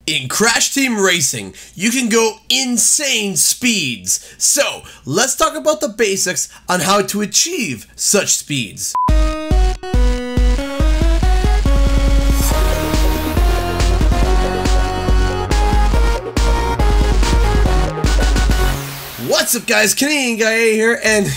In Crash Team Racing, you can go insane speeds. So, let's talk about the basics on how to achieve such speeds. What's up guys, Canadian Guy A here, and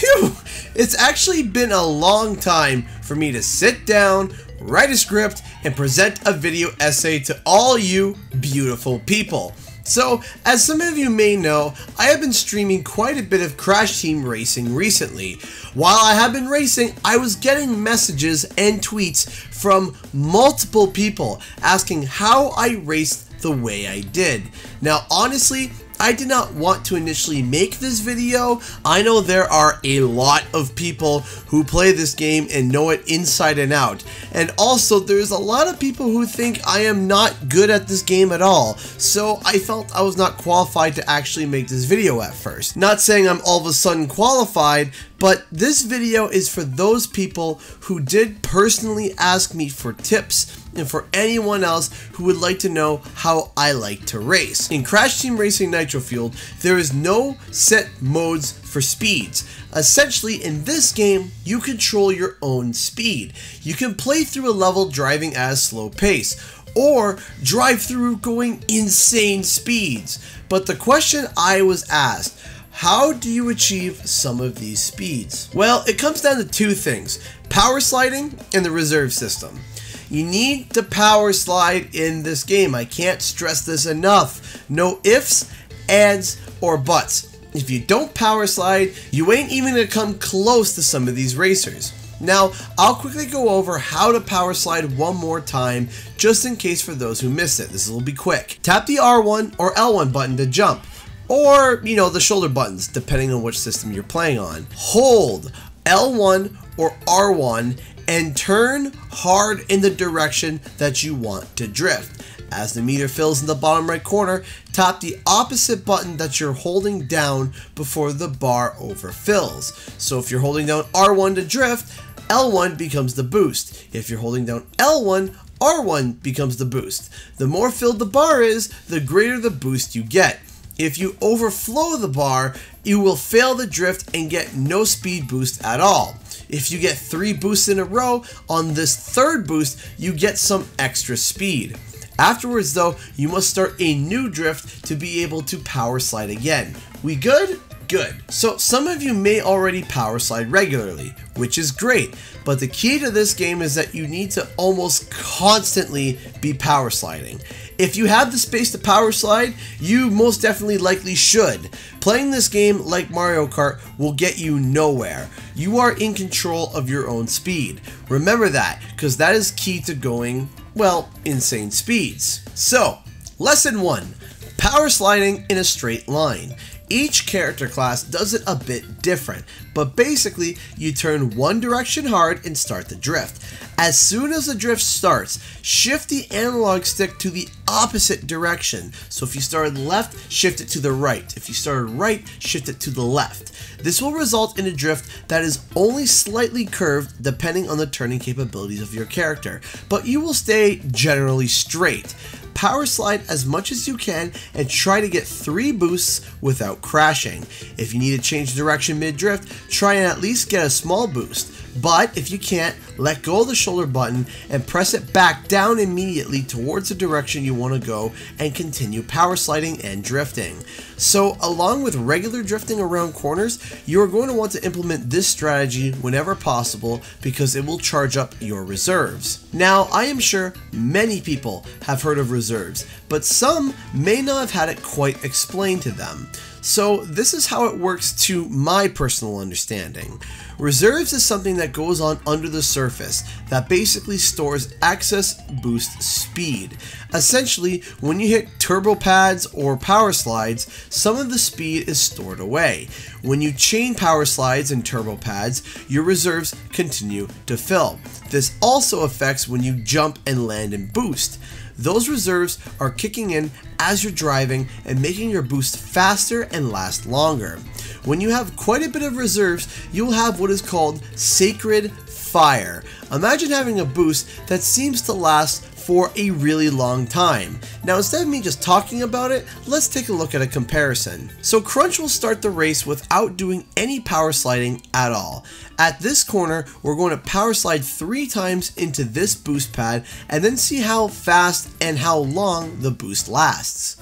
it's actually been a long time for me to sit down, write a script, and present a video essay to all you beautiful people. So, as some of you may know, I have been streaming quite a bit of Crash Team Racing recently. While I have been racing, I was getting messages and tweets from multiple people asking how I raced the way I did. Now, honestly, I did not want to initially make this video. I know there are a lot of people who play this game and know it inside and out. And also, there's a lot of people who think I am not good at this game at all. So I felt I was not qualified to actually make this video at first. Not saying I'm all of a sudden qualified, but this video is for those people who did personally ask me for tips and for anyone else who would like to know how I like to race. In Crash Team Racing Nitro Fueled, there is no set modes for speeds. Essentially, in this game, you control your own speed. You can play through a level driving at a slow pace, or drive through going insane speeds. But the question I was asked, how do you achieve some of these speeds? Well, it comes down to two things: power sliding and the reserve system. You need to power slide in this game. I can't stress this enough. No ifs, ands, or buts. If you don't power slide, you ain't even gonna come close to some of these racers. Now, I'll quickly go over how to power slide one more time, just in case for those who missed it. This will be quick. Tap the R1 or L1 button to jump, or, the shoulder buttons, depending on which system you're playing on. Hold L1 or R1 and turn hard in the direction that you want to drift. As the meter fills in the bottom right corner, tap the opposite button that you're holding down before the bar overfills. So if you're holding down R1 to drift, L1 becomes the boost. If you're holding down L1, R1 becomes the boost. The more filled the bar is, the greater the boost you get. If you overflow the bar, you will fail the drift and get no speed boost at all. If you get 3 boosts in a row, on this third boost, you get some extra speed. Afterwards though, you must start a new drift to be able to power slide again. We good? Good. So some of you may already power slide regularly, which is great, but the key to this game is that you need to almost constantly be power sliding. If you have the space to power slide, you most definitely likely should. Playing this game like Mario Kart will get you nowhere. You are in control of your own speed. Remember that, because that is key to going, well, insane speeds. So, lesson 1, power sliding in a straight line. Each character class does it a bit different, but basically you turn one direction hard and start the drift. As soon as the drift starts, shift the analog stick to the opposite direction. So if you started left, shift it to the right. If you started right, shift it to the left. This will result in a drift that is only slightly curved depending on the turning capabilities of your character, but you will stay generally straight. Power slide as much as you can and try to get 3 boosts without crashing. If you need to change direction mid-drift, try and at least get a small boost. But if you can't, let go of the shoulder button and press it back down immediately towards the direction you want to go and continue power sliding and drifting. So along with regular drifting around corners, you are going to want to implement this strategy whenever possible because it will charge up your reserves. Now, I am sure many people have heard of reserves, but some may not have had it quite explained to them. So this is how it works to my personal understanding. Reserves is something that goes on under the surface that basically stores excess boost speed. Essentially, when you hit turbo pads or power slides, some of the speed is stored away. When you chain power slides and turbo pads, your reserves continue to fill. This also affects when you jump and land and boost. Those reserves are kicking in as you're driving and making your boost faster and last longer. When you have quite a bit of reserves, you'll have what is called Safi Fire. Imagine having a boost that seems to last for a really long time. Now instead of me just talking about it, let's take a look at a comparison. So Crunch will start the race without doing any power sliding at all. At this corner, we're going to power slide 3 times into this boost pad and then see how fast and how long the boost lasts.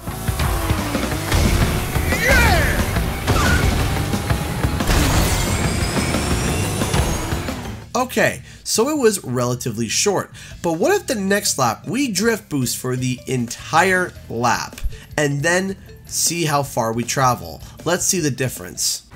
Okay, so it was relatively short, but what if the next lap we drift boost for the entire lap and then see how far we travel? Let's see the difference.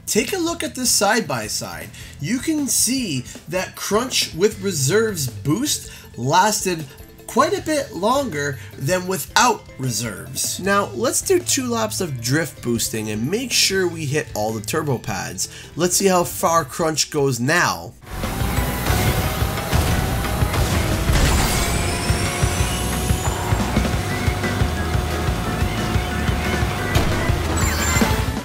Take a look at this side by side. You can see that Crunch with reserves boost lasted quite a bit longer than without reserves. Now let's do 2 laps of drift boosting and make sure we hit all the turbo pads. Let's see how far Crunch goes now.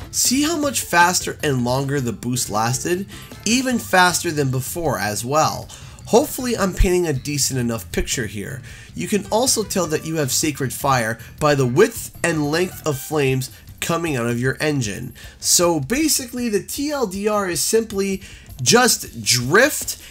See how much faster and longer the boost lasted? Even faster than before as well. Hopefully I'm painting a decent enough picture here. You can also tell that you have Sacred Fire by the width and length of flames coming out of your engine. So basically the TLDR is simply just drift,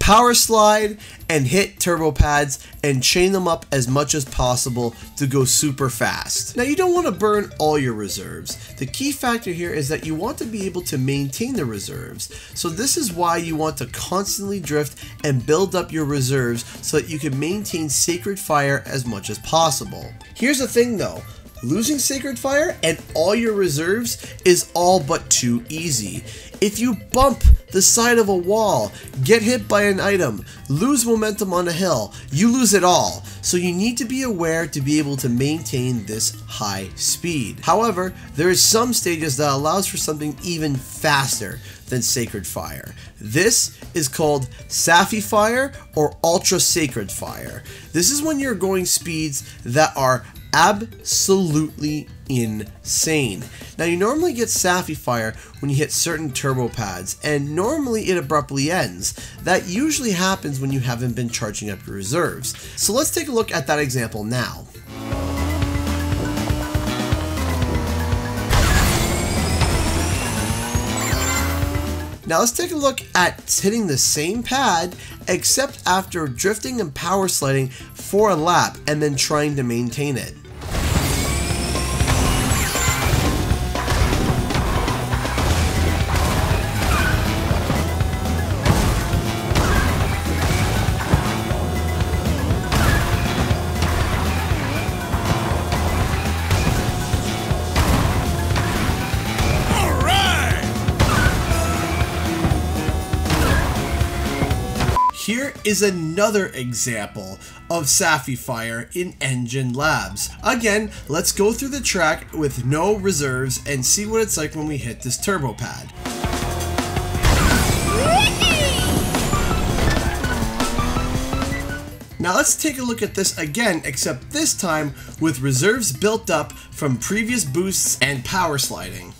power slide, and hit turbo pads and chain them up as much as possible to go super fast. Now you don't want to burn all your reserves. The key factor here is that you want to be able to maintain the reserves. So this is why you want to constantly drift and build up your reserves so that you can maintain Sacred Fire as much as possible. Here's the thing though. Losing Sacred Fire and all your reserves is all but too easy. If you bump the side of a wall, get hit by an item, lose momentum on a hill, you lose it all. So you need to be aware to be able to maintain this high speed. However, there is some stages that allows for something even faster than Sacred Fire. This is called Safi Fire or Ultra Sacred Fire. This is when you're going speeds that are absolutely insane. Now you normally get Safi Fire when you hit certain turbo pads and normally it abruptly ends. That usually happens when you haven't been charging up your reserves. So let's take a look at that example now. Now let's take a look at hitting the same pad except after drifting and power sliding for a lap and then trying to maintain it. Here is another example of Safi Fire in Engine Labs. Again, let's go through the track with no reserves and see what it's like when we hit this turbo pad. Now let's take a look at this again, except this time with reserves built up from previous boosts and power sliding.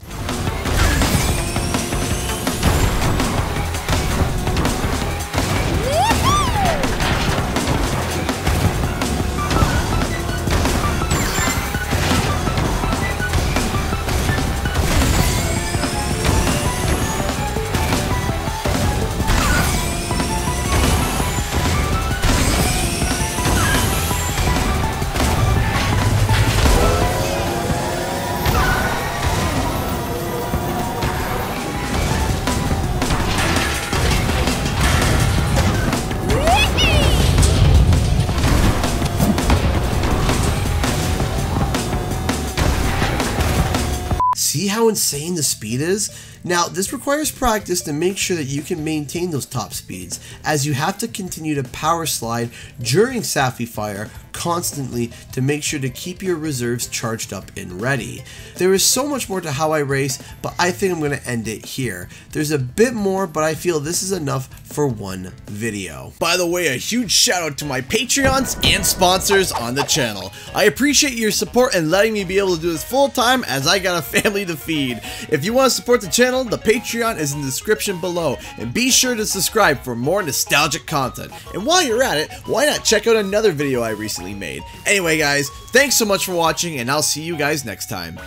See how insane the speed is? Now, this requires practice to make sure that you can maintain those top speeds, as you have to continue to power slide during Safi Fire constantly to make sure to keep your reserves charged up and ready. There is so much more to how I race, but I think I'm going to end it here. There's a bit more, but I feel this is enough for one video. By the way, a huge shout out to my Patreons and sponsors on the channel. I appreciate your support and letting me be able to do this full time as I got a family to feed. If you want to support the channel, the Patreon is in the description below, and be sure to subscribe for more nostalgic content. And while you're at it, why not check out another video I recently made? Anyway guys, thanks so much for watching, and I'll see you guys next time.